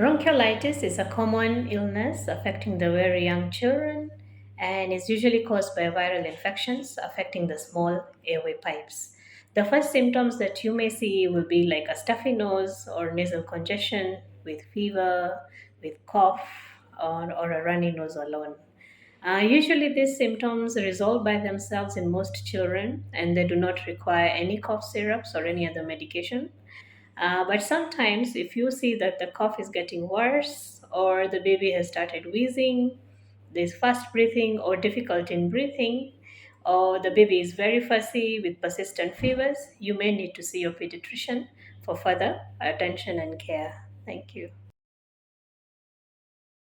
Bronchiolitis is a common illness affecting the very young children and is usually caused by viral infections affecting the small airway pipes. The first symptoms that you may see will be like a stuffy nose or nasal congestion with fever, with cough, or a runny nose alone. Usually, these symptoms resolve by themselves in most children and they do not require any cough syrups or any other medication. But sometimes, if you see that the cough is getting worse, or the baby has started wheezing, there's fast breathing or difficulty in breathing, or the baby is very fussy with persistent fevers, you may need to see your pediatrician for further attention and care. Thank you.